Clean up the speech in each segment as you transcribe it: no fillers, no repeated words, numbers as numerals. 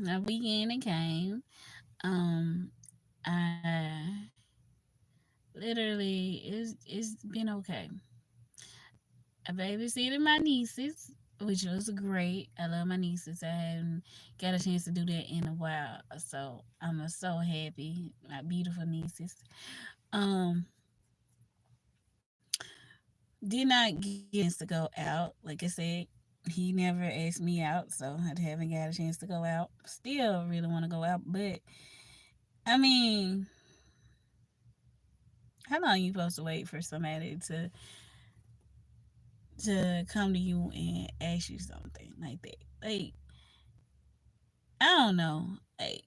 My weekend it came. Um, I literally it's been okay. I babysitted my nieces, which was great. I love my nieces. I haven't got a chance to do that in a while, so I'm so happy. My beautiful nieces. Um, did not get a chance to go out. Like I said, he never asked me out, so I haven't got a chance to go out. Still really want to go out, but I mean, how long you supposed to wait for somebody to come to you and ask you something like that? Like, I don't know. Like,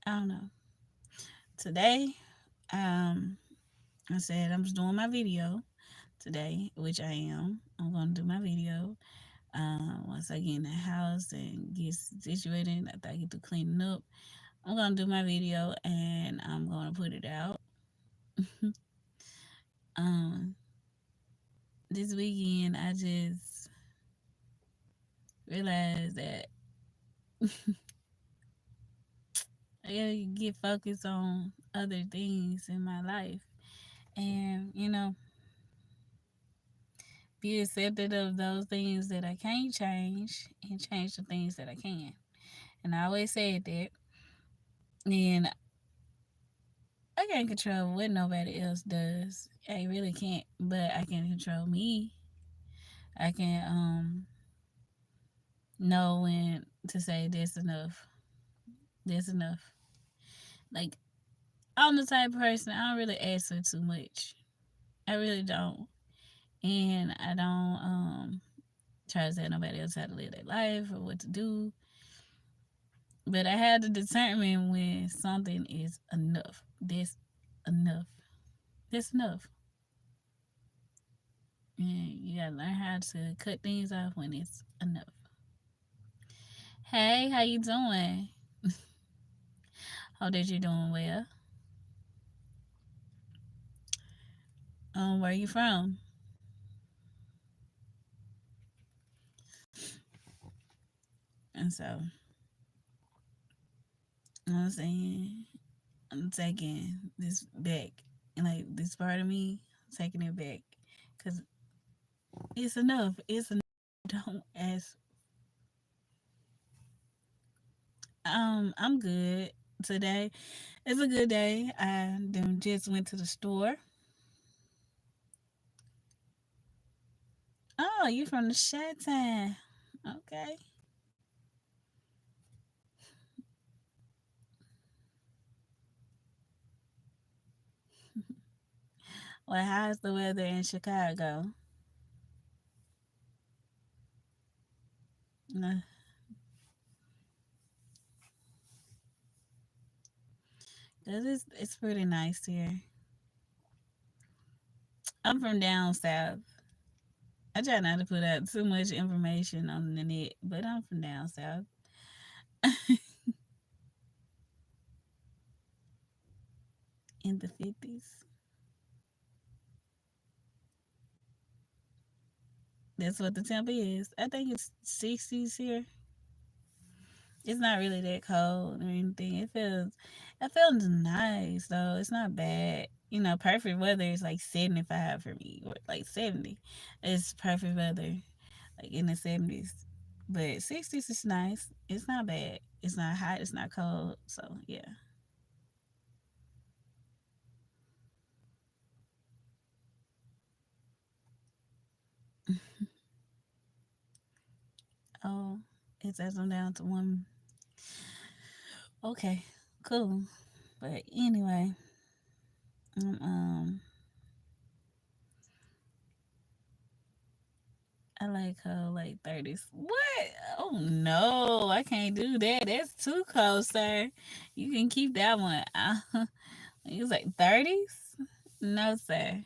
I don't know. Today, um, I said I'm just doing my video today, which I am. I'm gonna do my video. Once I get in the house and get situated, after I get to cleaning up, I'm gonna do my video and I'm gonna put it out. um, this weekend, I just realized that I gotta get focused on other things in my life, and be accepted of those things that I can't change and change the things that I can. And I always said that. And I can't control what nobody else does. I really can't. But I can control me. I can know when to say that's enough. That's enough. Like, I'm the type of person I don't really ask for too much. I really don't. And I don't try to tell nobody else how to live their life or what to do. But I had to determine when something is enough. This enough. This enough. And you gotta learn how to cut things off when it's enough. Hey, how you doing? Hope that you're doing well. Where you from? And so I'm saying I'm taking this back. And like this part of me, taking it back. Cause it's enough. It's enough. Don't ask. I'm good today. It's a good day. I just went to the store. Oh, you from the Shat Town. Okay. Well, how's the weather in Chicago? No, cause it's pretty nice here. I'm from down south. I try not to put out too much information on the net, but I'm from down south. In the 50s. That's what the temp is. I think it's 60s here. It's not really that cold or anything. It feels nice though. It's not bad. Perfect weather is like 75 for me, or like 70. It's perfect weather, like in the 70s. But 60s is nice. It's not bad. It's not hot. It's not cold. So yeah. Oh, it's as I'm down to one. Okay, cool. But anyway, um, um, I like her late 30s. What? Oh no, I can't do that. That's too cold, sir. You can keep that one. He was like 30s. No, sir.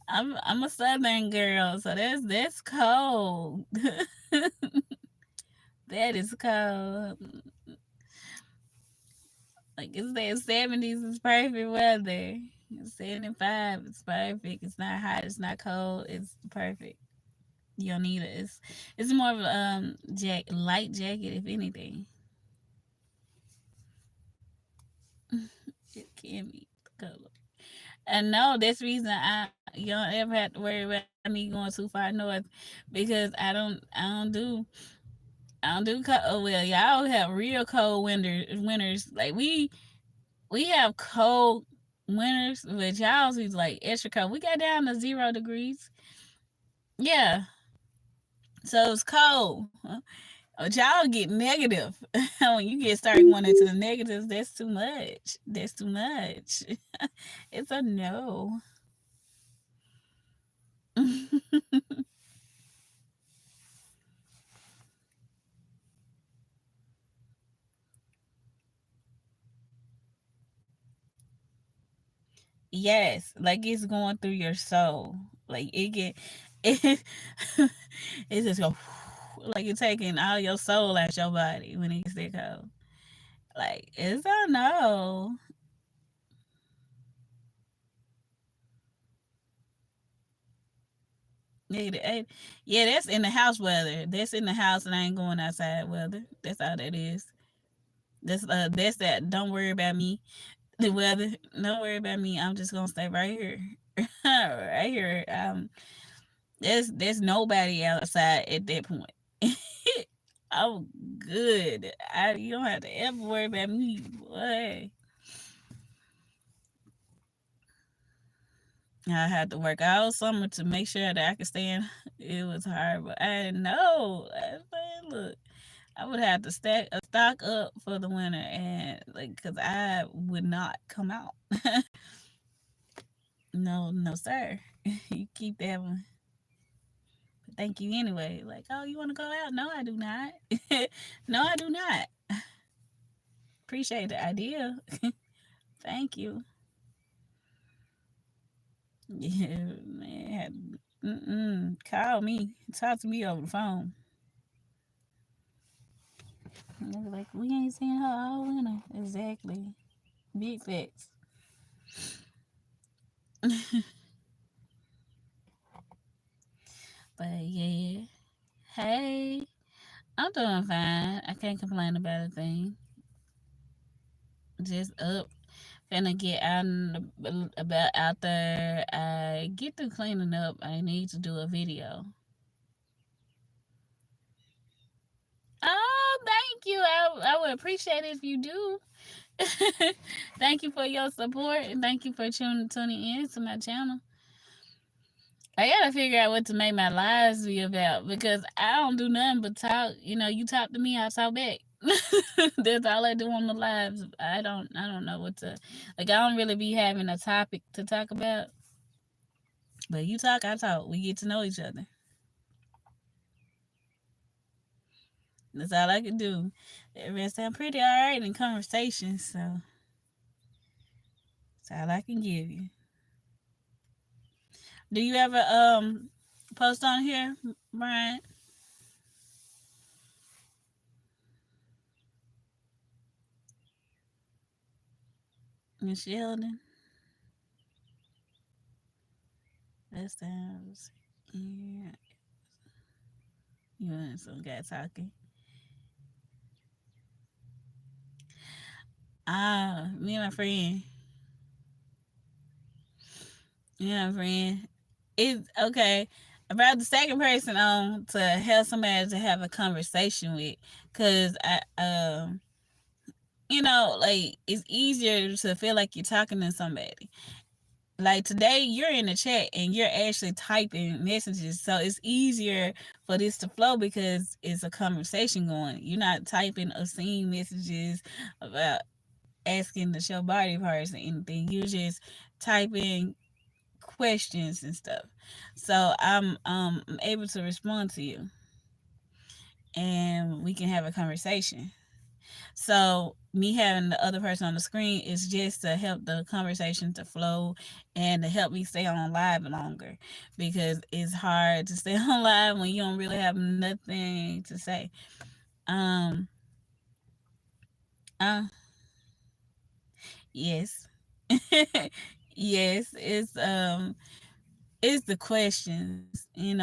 I'm a southern girl, so that's cold. That is cold. Like it's that 70s is perfect weather. 75 is perfect. It's not hot. It's not cold. It's perfect. You don't need it. It's more of a light jacket, if anything. It can be color. And no, that's the reason you don't ever have to worry about me going too far north because I don't do well. Y'all have real cold winters. Like we have cold winters, but y'all's is like extra cold. We got down to 0 degrees. Yeah, so it's cold. But y'all get negative. When you get start going into the negatives, that's too much. That's too much. It's a no. Yes, like it's going through your soul. Like it get it, it just go like you're taking all your soul out your body when it gets that cold. Like it's a no. Negative 8. Yeah, that's in the house weather. That's in the house and I ain't going outside weather. That's all that is. That's that. Don't worry about me. The weather. Don't worry about me. I'm just gonna stay right here. Right here. There's nobody outside at that point. I'm good. You don't have to ever worry about me, boy. I had to work all summer to make sure that I could stay in. It was hard, but I didn't know. I said, look, I would have to stock up for the winter, and like, cause I would not come out. No, no, sir. You keep that one. But thank you anyway. Like, oh, you want to go out? No, I do not. No, I do not. Appreciate the idea. Thank you. Yeah, man. Call me. Talk to me over the phone. And they were like, we ain't seen her all winter. Exactly. Big facts. But yeah. Hey, I'm doing fine. I can't complain about a thing. Just up. Finna get out and about out there. I get to cleaning up. I need to do a video. Oh, thank you. I would appreciate it if you do. Thank you for your support and thank you for tuning in to my channel. I gotta figure out what to make my lives be about because I don't do nothing but talk. You know, you talk to me, I talk back. That's all I do on the lives. I don't know what to like. I don't really be having a topic to talk about. But you talk, I talk. We get to know each other. That's all I can do. The rest I'm pretty alright in conversation, so that's all I can give you. Do you ever post on here, Brian and Sheldon? That sounds yeah. You and some guy talking. Ah, me and my friend. Yeah, friend. It's okay. About the second person on to help somebody to have a conversation with, cause like it's easier to feel like you're talking to somebody. Like today, you're in the chat and you're actually typing messages, so it's easier for this to flow because it's a conversation going. You're not typing obscene messages about asking to show body parts or anything. You're just typing questions and stuff. So I'm able to respond to you and we can have a conversation. So me having the other person on the screen is just to help the conversation to flow and to help me stay on live longer because it's hard to stay on live when you don't really have nothing to say. Um uh yes. Yes, it's the questions, and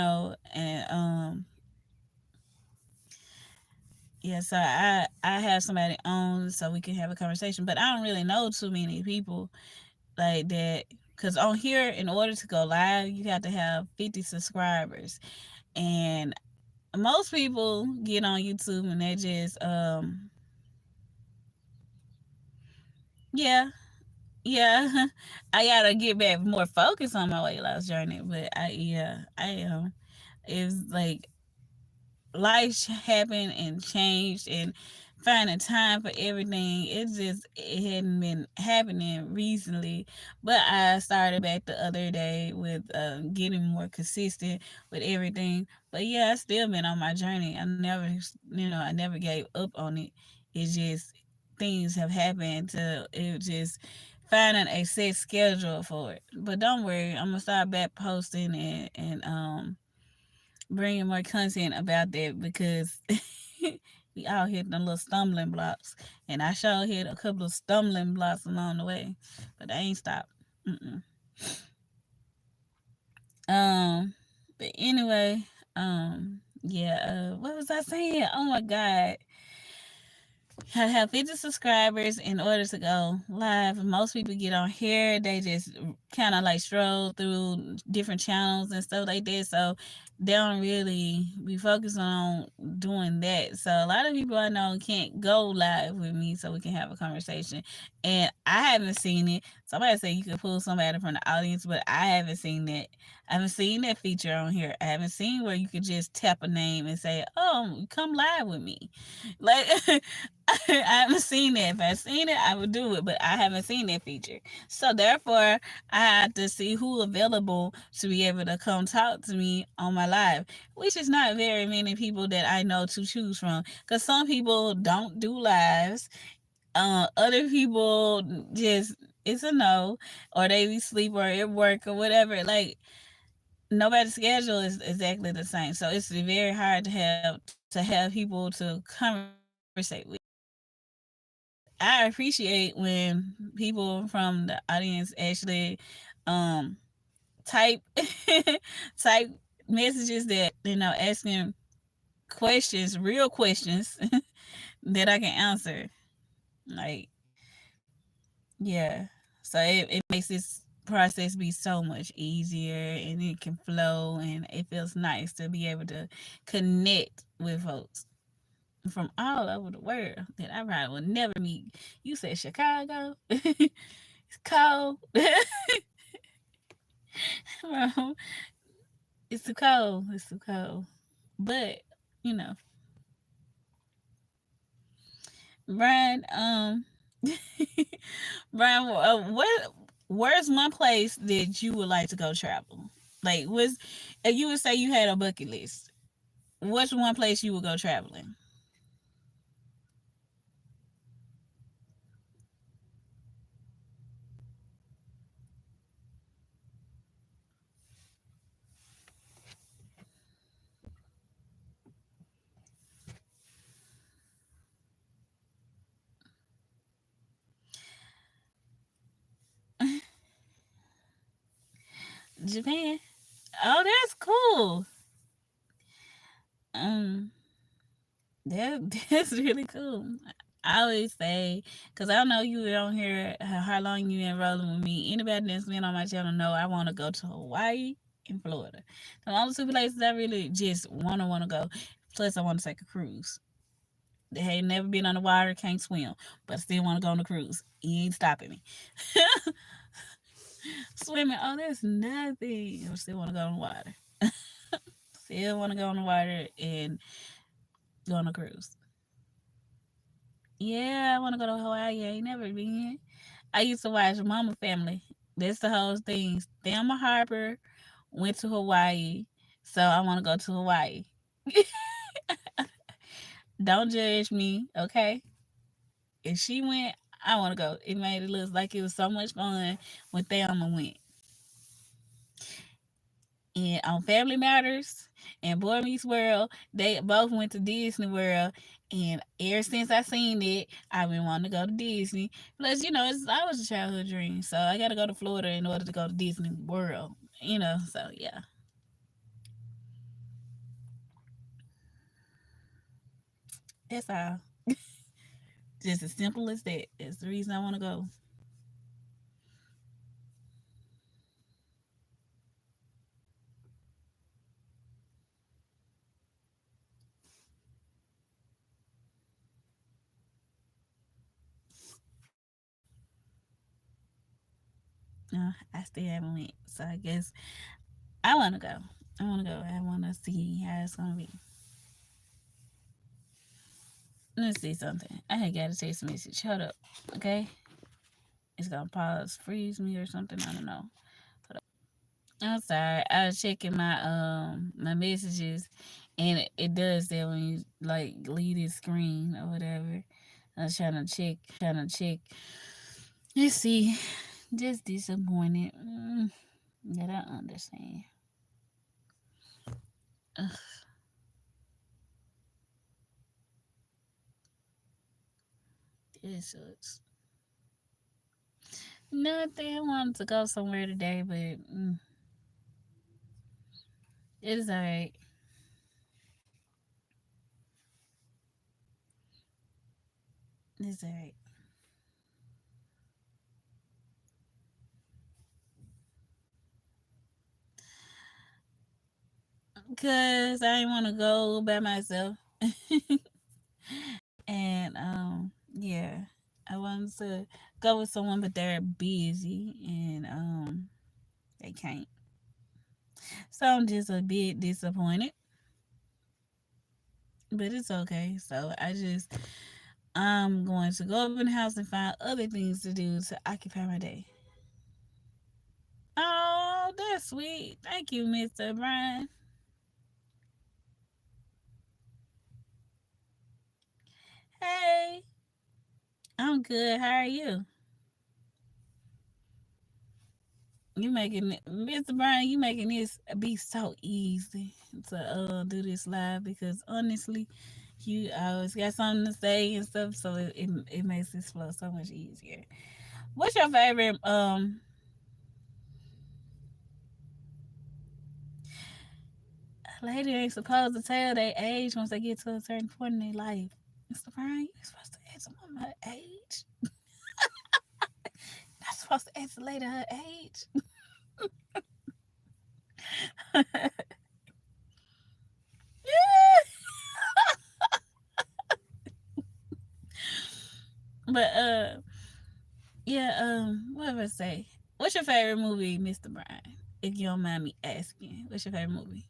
yeah, so I have somebody on so we can have a conversation, but I don't really know too many people like that. Cause on here, in order to go live, you have to have 50 subscribers, and most people get on YouTube and they just yeah, yeah. I gotta get back more focused on my weight loss journey, but I am. It's like life happened and changed, and finding time for everything, it hadn't been happening recently, but I started back the other day with getting more consistent with everything. But yeah, I still been on my journey. I never gave up on it. It's just things have happened to it, just finding a set schedule for it. But don't worry, I'm gonna start back posting and bringing more content about that, because we all hit the little stumbling blocks, and I sure hit a couple of stumbling blocks along the way, but I ain't stopped. Mm-mm. Um, but anyway, yeah. What was I saying? Oh my god, I have 50 subscribers in order to go live. Most people get on here, they just kind of like stroll through different channels and stuff like that. So they don't really be focused on doing that. So a lot of people I know can't go live with me so we can have a conversation. And I haven't seen it. Somebody said you could pull somebody from the audience, but I haven't seen that. I haven't seen that feature on here. I haven't seen where you could just tap a name and say, "Oh, come live with me." Like I haven't seen that. If I seen it, I would do it, but I haven't seen that feature. So therefore, I had to see who available to be able to come talk to me on my live, which is not very many people that I know to choose from. Because some people don't do lives. Other people just it's a no, or they be sleep or at work or whatever. Like nobody's schedule is exactly the same, so it's very hard to have people to conversate with. But I appreciate when people from the audience actually um type type messages that asking questions, real questions that I can answer. Like yeah, so it makes this process be so much easier, and it can flow, and it feels nice to be able to connect with folks from all over the world that I probably would never meet. You said Chicago? It's cold. Bro, it's too cold. It's too cold. But, you know, Brian, Brian, where's one place that you would like to go travel? Like, if you would say you had a bucket list, what's one place you would go traveling? Japan. Oh, that's cool. Um, that's really cool. I always say, because I know you don't hear how long you been rolling with me. Anybody that's been on my channel know I want to go to Hawaii and Florida. The only two places I really just want to go. Plus, I want to take a cruise. They ain't never been on the water, can't swim, but I still want to go on a cruise. You ain't stopping me. Swimming, oh, that's nothing. I still want to go on the water. Still want to go on the water and go on a cruise. Yeah, I want to go to Hawaii. I ain't never been. I used to watch Mama Family. That's the whole thing. Thelma Harper went to Hawaii, so I want to go to Hawaii. Don't judge me, okay? If she went, I want to go. It made it look like it was so much fun when Thelma went. And on Family Matters and Boy Meets World, they both went to Disney World. And ever since I seen it, I've been wanting to go to Disney. Plus, it's always a childhood dream. So I gotta go to Florida in order to go to Disney World. So yeah. That's all. Just as simple as that. That's the reason I wanna go. I still haven't went. So I guess I wanna go. I wanna go. I wanna see how it's gonna be. Let's see something. I had got a text message. Hold up. Okay. It's gonna pause, freeze me or something. I don't know. I'm sorry. I was checking my messages, and it does that when you like leave this screen or whatever. I was trying to check. Let's see. Just disappointed. That I understand. Ugh, this sucks. Nothing. I wanted to go somewhere today, but it's alright. It's alright. Cause I didn't want to go by myself, and yeah, I wanted to go with someone, but they're busy, and they can't. So I'm just a bit disappointed, but it's okay. So I'm going to go up in the house and find other things to do to occupy my day. Oh, that's sweet. Thank you, Mr. Brian. Hey, I'm good. How are you? You making Mr. Brian, you making this be so easy to do this live because honestly, you always got something to say and stuff, so it makes this flow so much easier. What's your favorite lady ain't supposed to tell their age once they get to a certain point in their life? Mr. Brian, you supposed to ask a woman her age. Not supposed to ask a lady her age. But yeah, what did I say? What's your favorite movie, Mr. Brian? If you don't mind me asking, what's your favorite movie?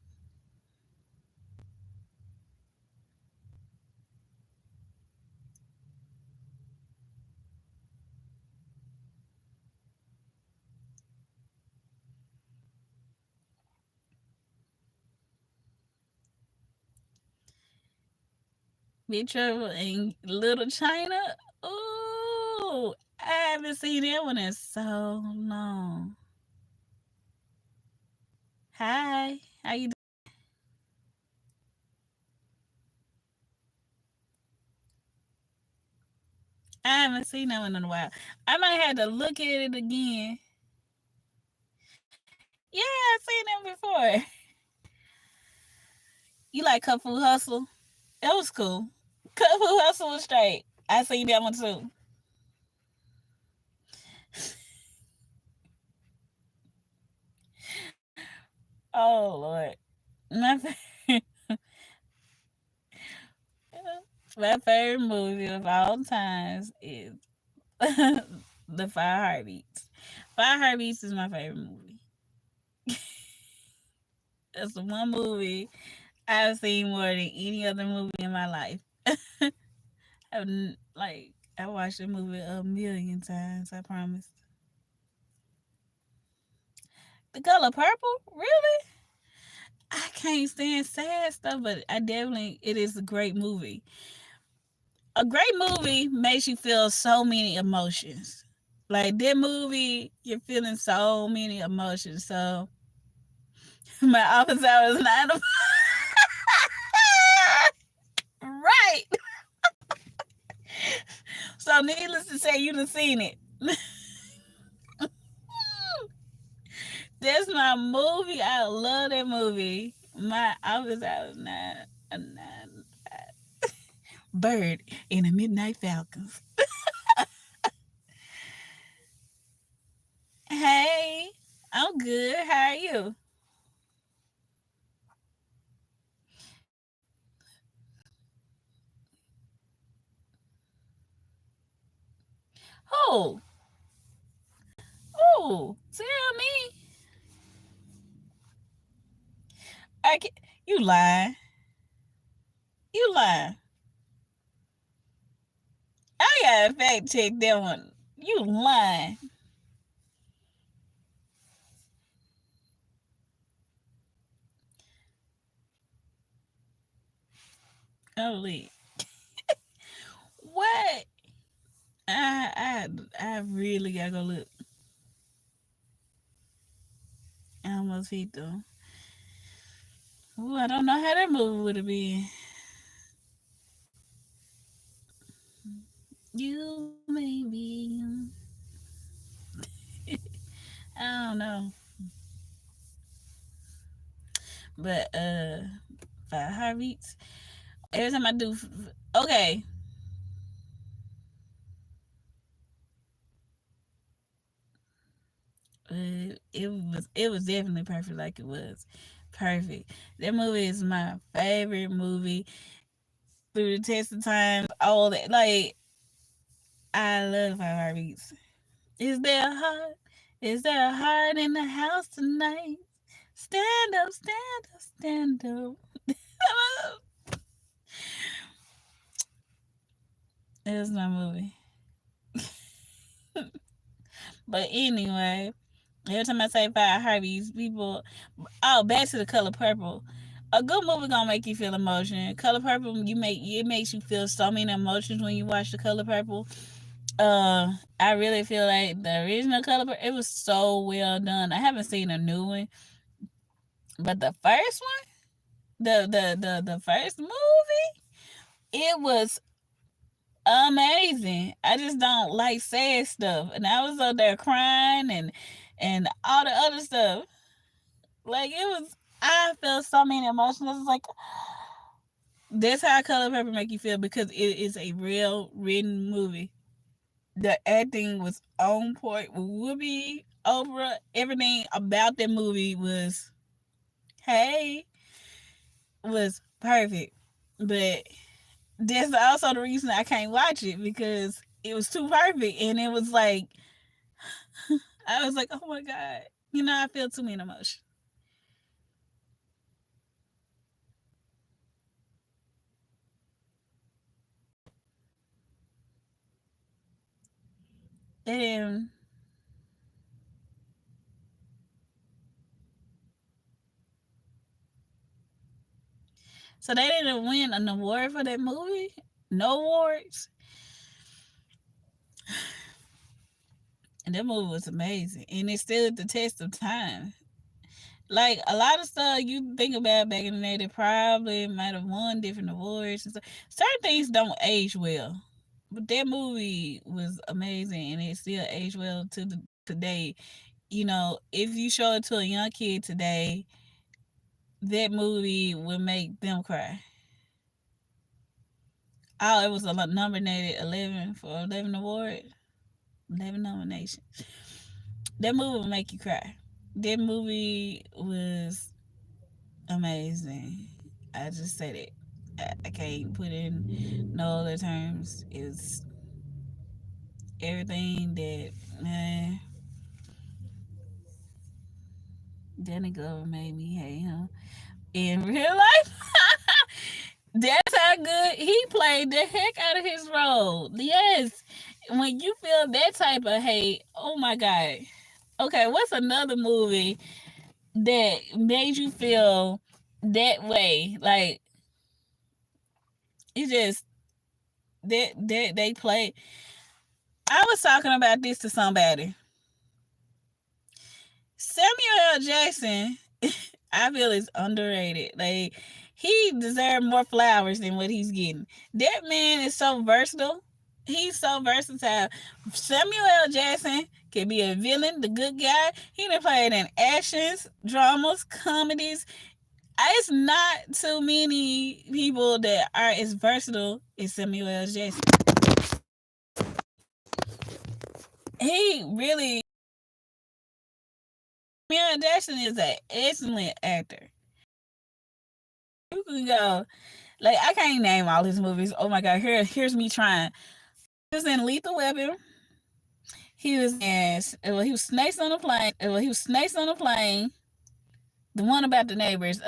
Big Trouble in Little China? Ooh, I haven't seen that one in so long. Hi, how you doing? I haven't seen that one in a while. I might have to look at it again. Yeah, I've seen that before. You like Kung Fu Hustle? That was cool. Kung Fu Hustle was straight. I seen that one too. Oh Lord, my my favorite movie of all times is The Five Heartbeats. Five Heartbeats is my favorite movie. That's the one movie I've seen more than any other movie in my life. I watched the movie a million times. I promise. The Color Purple, really? I can't stand sad stuff, but it is a great movie. A great movie makes you feel so many emotions. Like that movie, you're feeling so many emotions. So my office hours 9 to right. So needless to say, you done seen it. That's my movie. I love that movie. My office hours nine bird in the Midnight Falcons. Hey, I'm good. How are you? Who? Who? Tell me. I can, you lying. You lying. I gotta fact check that one. You lying. Holy. What? I really gotta go look. I almost hit them. Ooh, I don't know how that movie would have been. You maybe. I don't know. But 5 heartbeats. Every time I do, okay, it was definitely perfect. Like it was perfect. That movie is my favorite movie through the test of time. All that, like I love 5 heartbeats. Is there a heart? Is there a heart in the house tonight? Stand up, stand up, stand up. It was my movie. But anyway, every time I say 5 heartbeats, people. Oh, back to the color purple. A good movie gonna make you feel emotion. Color Purple, it makes you feel so many emotions when you watch the Color Purple. I really feel like the original Color Purple, it was so well done. I haven't seen a new one, but the first one, the first movie, it was amazing. I just don't like sad stuff, and I was up there crying and all the other stuff. Like it was, I felt so many emotions. It's like that's how Color Purple make you feel because it is a real written movie. The acting was on point with Whoopi, Oprah. Everything about that movie hey, was perfect. But that's also the reason I can't watch it because it was too perfect, and it was like I was like, oh my god, I feel too many emotions. And so they didn't win an award for that movie. No awards. And that movie was amazing, and it stood the test of time. Like a lot of stuff you think about back in the day, they probably might have won different awards and stuff. Certain things don't age well, but that movie was amazing, and it still aged well to today. If you show it to a young kid today, that movie will make them cry. Oh, it was nominated 11 for 11 award, 11 nominations. That movie will make you cry. That movie was amazing. I just said it. I can't put in no other terms. It's everything that man Danny Glover made me hate him in real life. That's how good he played the heck out of his role. Yes, when you feel that type of hate, oh my god. Okay, what's another movie that made you feel that way? Like it just that they play. I was talking about this to somebody. Samuel L. Jackson, I feel is underrated. Like he deserved more flowers than what he's getting. That man is so versatile. He's so versatile. Samuel L. Jackson can be a villain, the good guy. He done played in actions, dramas, comedies. It's not too many people that are as versatile as Samuel L. Jackson. He really Samuel L. Jackson is an excellent actor. You can go like I can't name all his movies. Oh my god, here's me trying. He was in Lethal Weapon. He was in he was Snakes on a Plane. He was Snakes on a Plane. The one about the neighbors.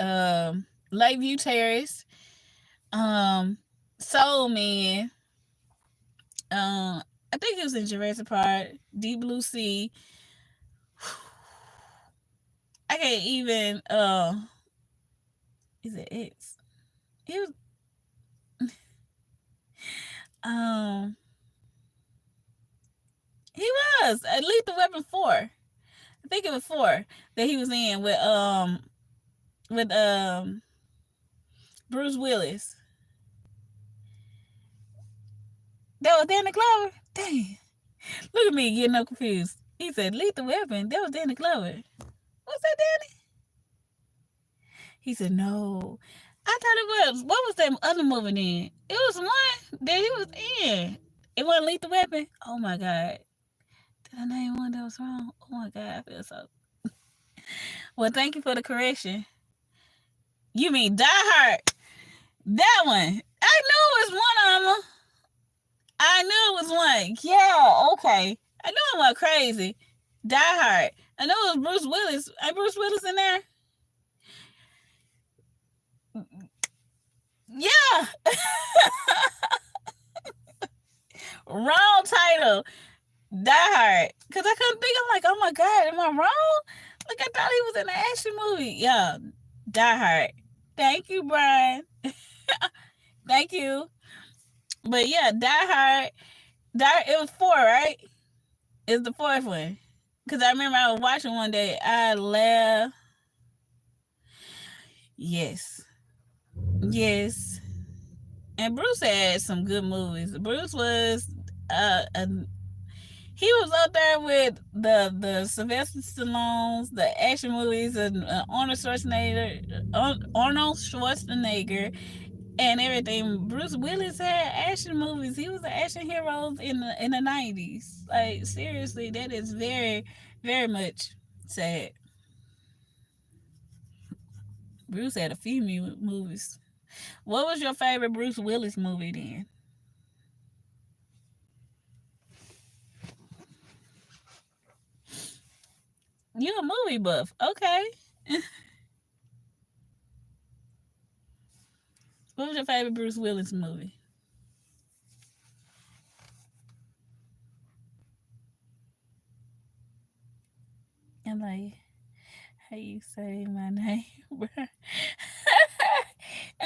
Lakeview Terrace. Um, Soul Man. I think he was in Jurassic Park, Deep Blue Sea. I can't even. Is it X? He was. Um, he was at Lethal Weapon 4. I think it was 4 that he was in with Bruce Willis. That was Danny Glover. Dang, look at me getting up confused. He said Lethal Weapon. That was Danny Glover. Was that Danny? He said no. I thought it was. What was that other movie then? It was one that he was in. It wasn't Lethal Weapon. Oh my god. Did I name one that was wrong? Oh my god, I feel so. Well, thank you for the correction. You mean Die Hard? That one. I knew it was one of them. I knew it was one. Yeah, okay. I knew it went crazy. Die Hard. I know it was Bruce Willis. Ain't Bruce Willis in there? Yeah. Wrong title. Die Hard. Because I couldn't think. I'm like, oh my God, am I wrong? Like, I thought he was in an action movie. Yeah. Die Hard. Thank you, Brian. Thank you. But yeah, Die Hard. It was 4, right? It's the 4th one. Because I remember I was watching one day. I laughed. Yes. Yes. And Bruce had some good movies. Bruce was a he was up there with the Sylvester Stallones, the action movies, and Arnold Schwarzenegger, and everything. Bruce Willis had action movies. He was an action hero in the 90s. Like seriously, that is very very much sad. Bruce had a few movies. What was your favorite Bruce Willis movie then? You a movie buff, okay? What was your favorite Bruce Willis movie? I'm like, how you say my name, bro? Am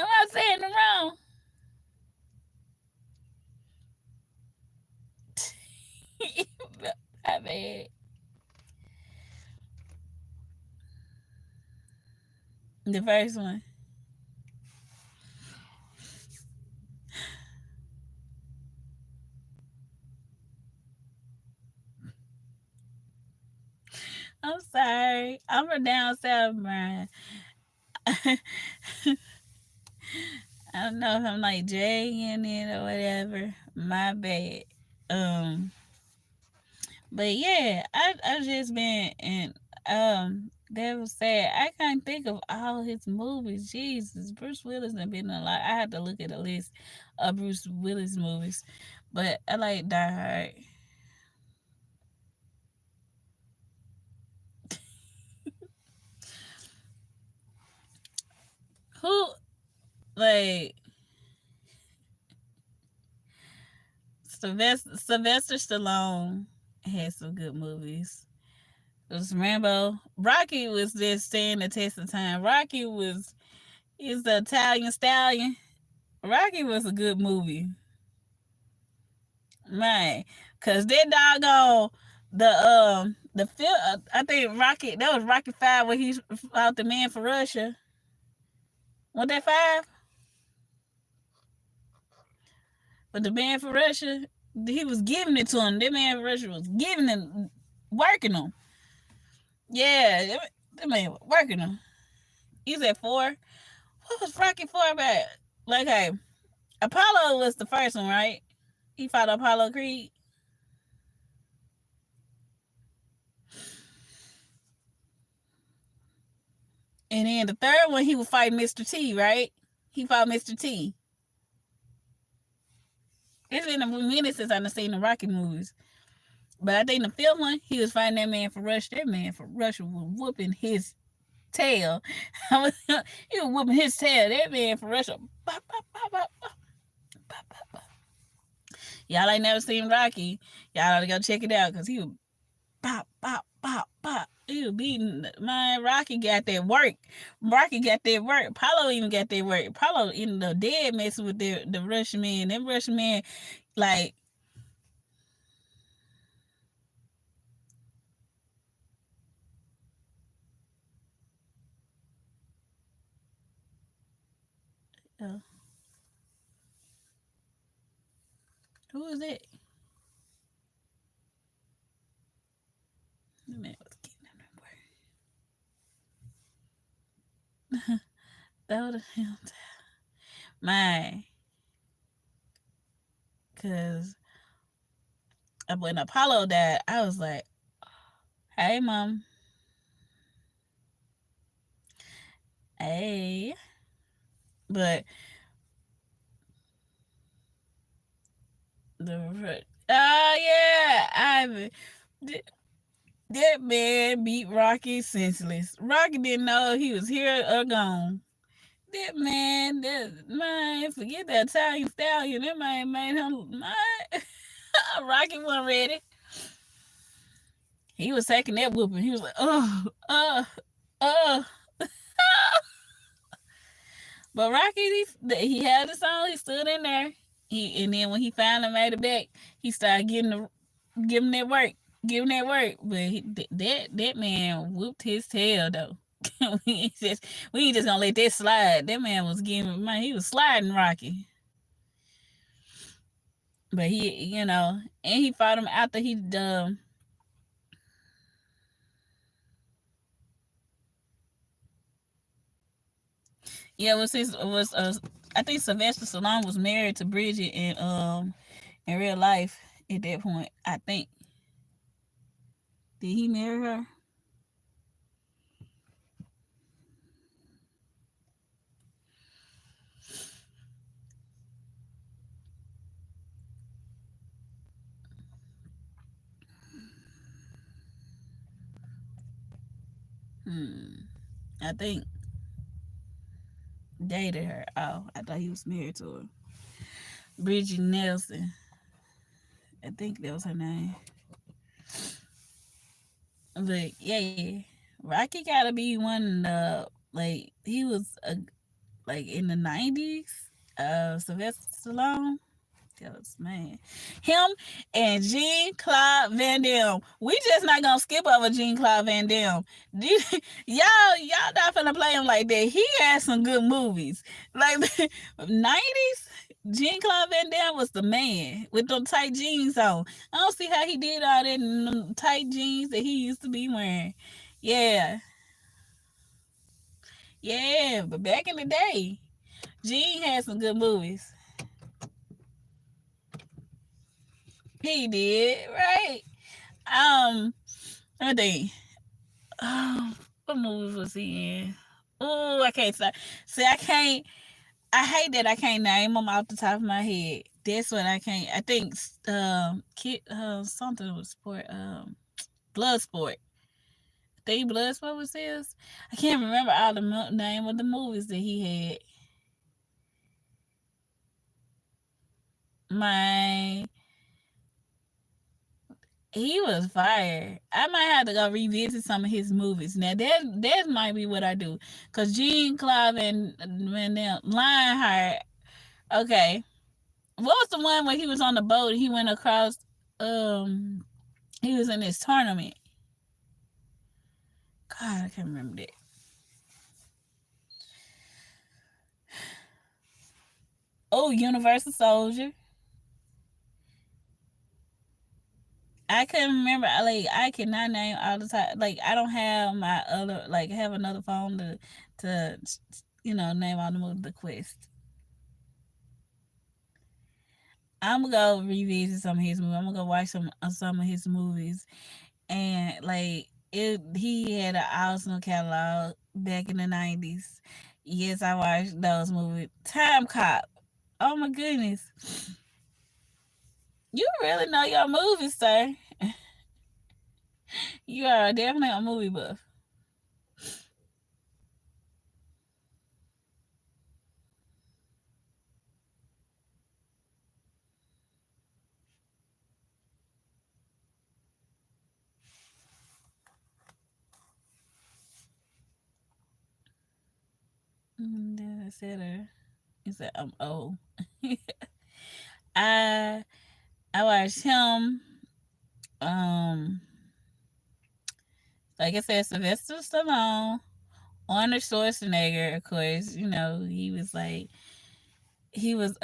I saying it wrong? My bad. The first one. I'm sorry. I'm from down south, Brian. I don't know if I'm like dragging it or whatever. My bad. Um, but yeah, I've just been and that was sad. I can't think of all his movies. Jesus, Bruce Willis has been a lot. I had to look at a list of Bruce Willis movies, but I like Die Hard. Who like Sylvester Stallone had some good movies. It was Rambo. Rocky was just staying the test of time. Rocky was he's the Italian stallion. Rocky was a good movie. Man, cause that doggone the film. I think Rocky that was Rocky 5 where he fought the man for Russia. Was that 5? With the man for Russia, He was giving it to him. That man Russia was giving him, working him. Yeah, that man was working him. He's at four. What was Rocky Four about? Like, hey, Apollo was the first one, right? He fought Apollo Creed. And then the third one, he would fight Mr. T, right? He fought Mr. T. It's been a minute since I've seen the Rocky movies. But I think the fifth one, he was fighting that man for Russia. That man for Russia was whooping his tail. He was whooping his tail. That man for Russia. Bop, bop, bop, bop, bop, bop, bop. Y'all ain't never seen Rocky. Y'all ought to go check it out because he was pop, pop, pop, pop. He was beating. Man, Rocky got that work. Rocky got that work. Paulo even got that work. Paulo ended up dead messing with the Russian man. Them Russian man, like, uh, who was that? The man was getting him that work. That was him. Man, because when Apollo died, I was like, hey, mom. Hey. But yeah, that man beat Rocky senseless. Rocky didn't know he was here or gone. That man, forget that Italian stallion. That man made him, man. Rocky wasn't ready. He was taking that whooping. He was like, oh. But Rocky, he had the song. He stood in there. And then when he finally made it back, he started giving that work, But that man whooped his tail though. We ain't just gonna let that slide. That man was giving, man. He was sliding Rocky. But and he fought him after he yeah, I think Sylvester Stallone was married to Bridget in real life at that point. I think, did he marry her? I think dated her. Oh, I thought he was married to her. Bridget Nelson. I think that was her name. But yeah, Rocky gotta be one of the, like, he was like in the 90s. Sylvester Stallone. Man, him and Jean Claude Van Damme. We just not gonna skip over Jean Claude Van Damme. Y'all not finna play him like that. He had some good movies. Like, 90s. Jean Claude Van Damme was the man with them tight jeans on. I don't see how he did all that in them tight jeans that he used to be wearing. Yeah, yeah. But back in the day, Gene had some good movies. He did, right? Um, I think. What movie was he in? Oh, I can't say. See, I can't. I hate that I can't name them off the top of my head. That's what I can't. I think kid something with sport. Blood sport. I think blood sport was his. I can't remember all the name of the movies that he had. My He was fire. I might have to go revisit some of his movies. Now that might be what I do. Cause Jean Claude and Lionheart. Okay. What was the one where he was on the boat and he went across he was in this tournament. God, I can't remember that. Oh, Universal Soldier. I couldn't remember. Like I cannot name all the time. Like I don't have my other. Like have another phone to name all the movies. The Quest. I'm gonna go revisit some of his movies. I'm gonna go watch some of his movies, and like it. He had an awesome catalog back in the '90s. Yes, I watched those movies. Time Cop. Oh my goodness, you really know your movies, sir. You are definitely a movie buff. Then I said her. He said I'm old. I I watched him. Um, like I said, Sylvester Stallone, Arnold Schwarzenegger. Of course, he was.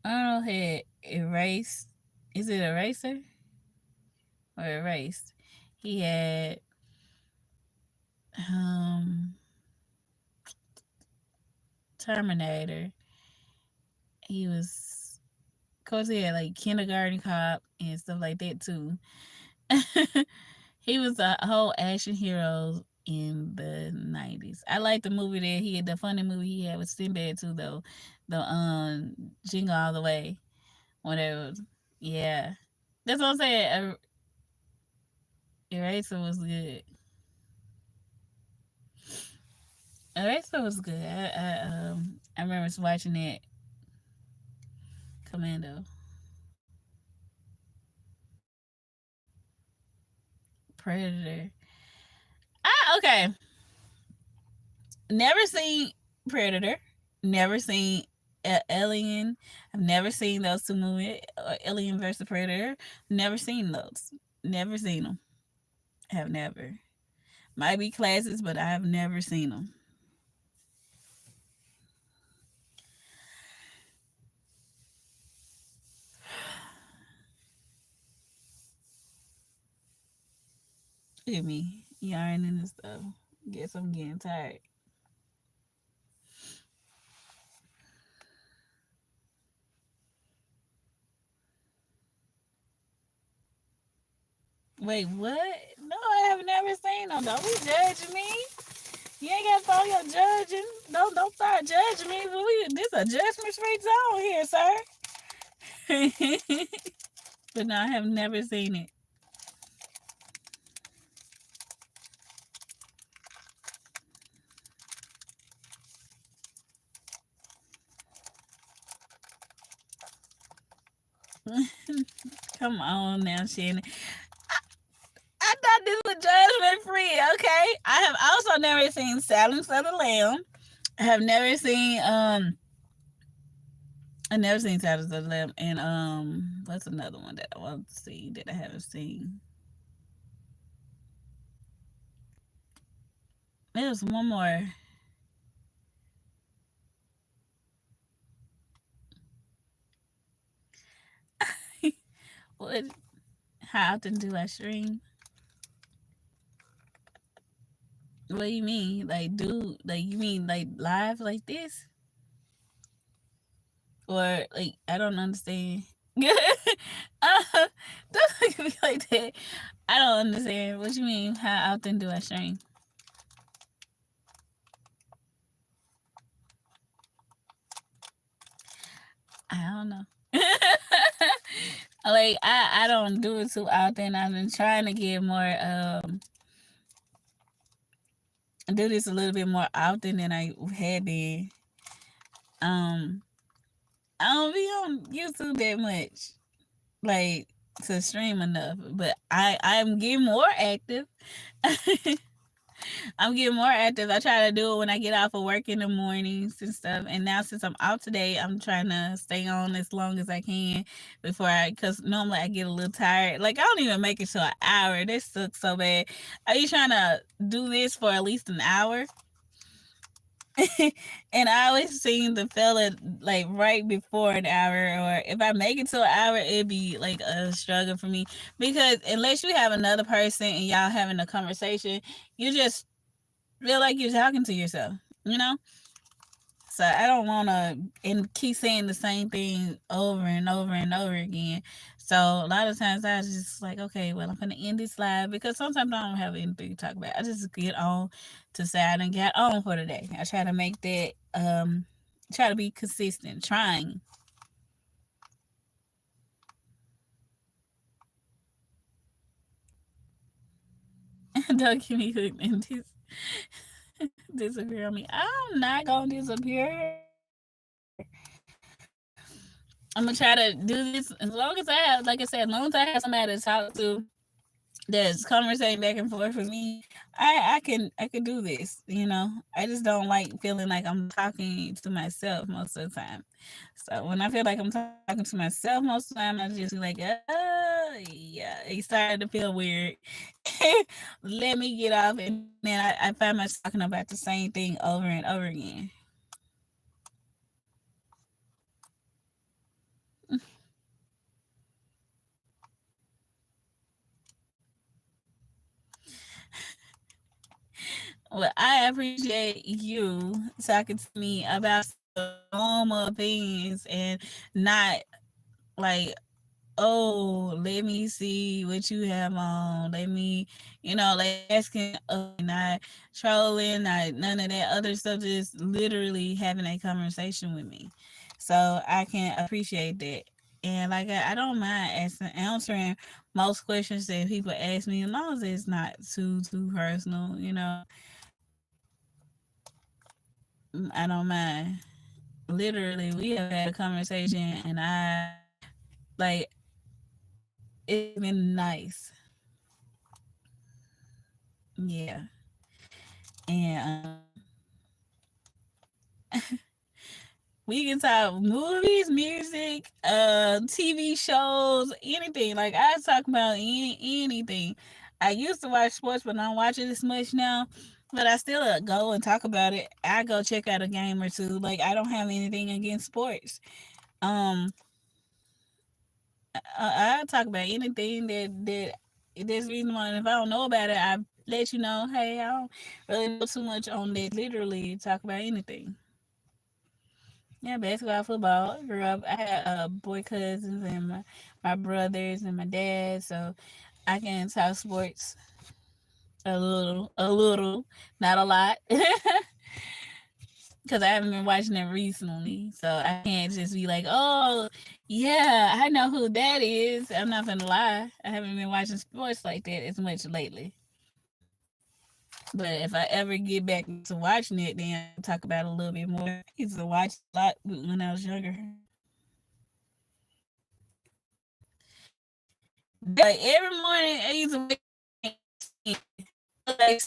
Arnold had erased. Is it eraser or erased? He had um Terminator. He was, of course, he had like Kindergarten Cop and stuff like that too. He was a whole action hero in the '90s. I like the movie that he had, the funny movie he had with Sinbad too, though. The Jingle All the Way, whatever. Yeah, that's what I'm saying. Eraser was good. Eraser was good. I remember watching that. Commando, Predator. Okay. Never seen Predator. Never seen Alien. I've never seen those two movies. Alien versus Predator. Never seen those. Never seen them. Have never. Might be classics, but I have never seen them. Look at me yarning and stuff. Guess I'm getting tired. Wait, what? No, I have never seen them. Don't be judging me. You ain't got to throw your judging. Don't start judging me. This a judgment free zone here, sir. But no, I have never seen it. Come on now, Shannon. I thought this was judgment free. Okay, I have also never seen Silence of the Lamb. I have never seen I never seen Silence of the Lamb, and what's another one that I want to see that I haven't seen? There's one more. What? How often do I stream? What do you mean? Like you mean like live like this? Or like I don't understand. Don't look at me like that. I don't understand. What you mean? How often do I stream? I don't know. Like I don't do it too often. I've been trying to get more do this a little bit more often than I had been. Um I don't be on YouTube that much. Like to stream enough. But I'm getting more active. I'm getting more active. I try to do it when I get off of work in the mornings and stuff. And now since I'm out today, I'm trying to stay on as long as I can because normally I get a little tired. Like I don't even make it to an hour. This sucks so bad. Are you trying to do this for at least an hour? And I always seen the fella like right before an hour, or if I make it to an hour, it'd be like a struggle for me because unless you have another person and y'all having a conversation, you just feel like you're talking to yourself, you know? So I don't want to and keep saying the same thing over and over and over again. So a lot of times I just like, okay, well, I'm gonna end this live because sometimes I don't have anything to talk about. I just get on to say I done got on for the day. I try to make that try to be consistent, trying. Don't give me hooked and disappear on me. I'm not gonna disappear. I'm gonna try to do this as long as I have, like I said, as long as I have somebody to talk to that's conversating back and forth with me, I can do this. You know, I just don't like feeling like I'm talking to myself most of the time. So when I feel like I'm talking to myself most of the time, I just be like, yeah, it started to feel weird. Let me get off, and then I find myself talking about the same thing over and over again. Well, I appreciate you talking to me about some normal things and not like, oh, let me see what you have on. Let me, like asking, not trolling, not none of that other stuff. Just literally having a conversation with me. So I can appreciate that. And like I don't mind answering most questions that people ask me, as long as it's not too personal. I don't mind. Literally, we have had a conversation, and I like it's been nice. Yeah, and we can talk movies, music, TV shows, anything. Like I talk about anything. I used to watch sports, but I don't watch it as much now. But I still go and talk about it. I go check out a game or two. Like I don't have anything against sports. Um, I talk about anything that there's reason why. And if I don't know about it, I let you know. Hey, I don't really know too much on that. Literally, talk about anything. Yeah, basketball, football. I grew up. I had boy cousins and my brothers and my dad, so I can talk sports a little, not a lot, because I haven't been watching it recently. So I can't just be like, oh, yeah, I know who that is. I'm not gonna lie. I haven't been watching sports like that as much lately. But if I ever get back to watching it, then I'll talk about it a little bit more. I used to watch a lot when I was younger. Like every morning, I used to wake up, like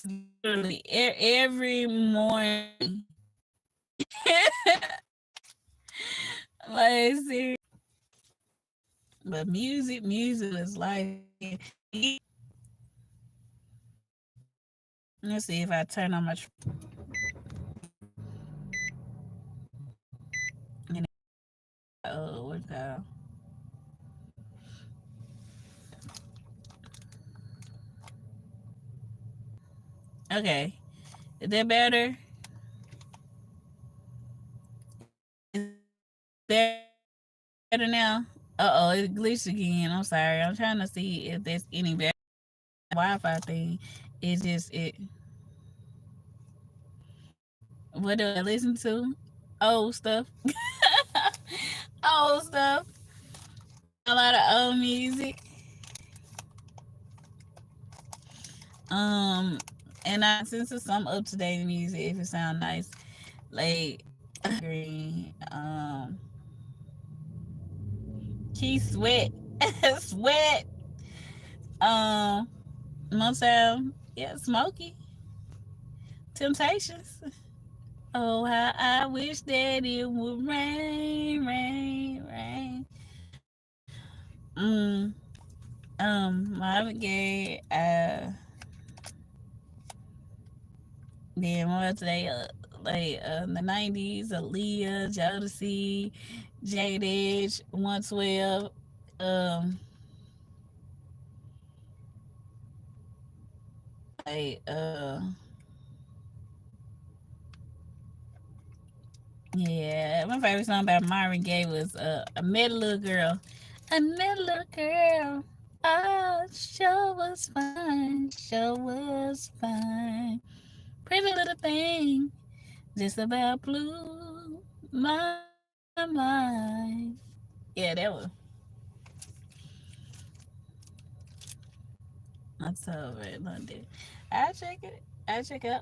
literally every morning. Like seriously. But music was life. Let's see if I turn on my. Oh, what the? Okay, is that better? Is that better now? Uh oh, it glitched again. I'm sorry. I'm trying to see if that's any better. Wi-Fi thing. It's just it. What do I listen to? Old stuff. Old stuff. A lot of old music. Um, and I listen to some up to date music if it sound nice, like Green, Keith Sweat, Sweat, um, Motown, yeah, Smokey, Temptations. Oh, how I wish that it would rain, rain, rain. Mm, Marvin Gaye, then more today, the 90s, Aaliyah, Jodeci, Jade Edge, 112. Um, like yeah, my favorite song by Marvin Gaye was "I Met a Little Girl." I met a little girl. Oh, sure was fine. Sure was fine. Pretty little thing, just about blew my mind. Yeah, that was. I told Red London. I check it. I check out.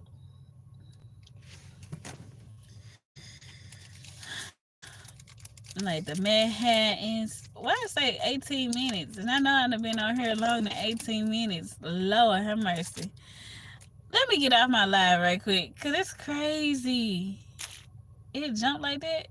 Like the Manhattans. Why I say 18 minutes? And I know I've been on here longer than 18 minutes. Lord have mercy. Let me get off my live right quick. Because it's crazy. It jumped like that.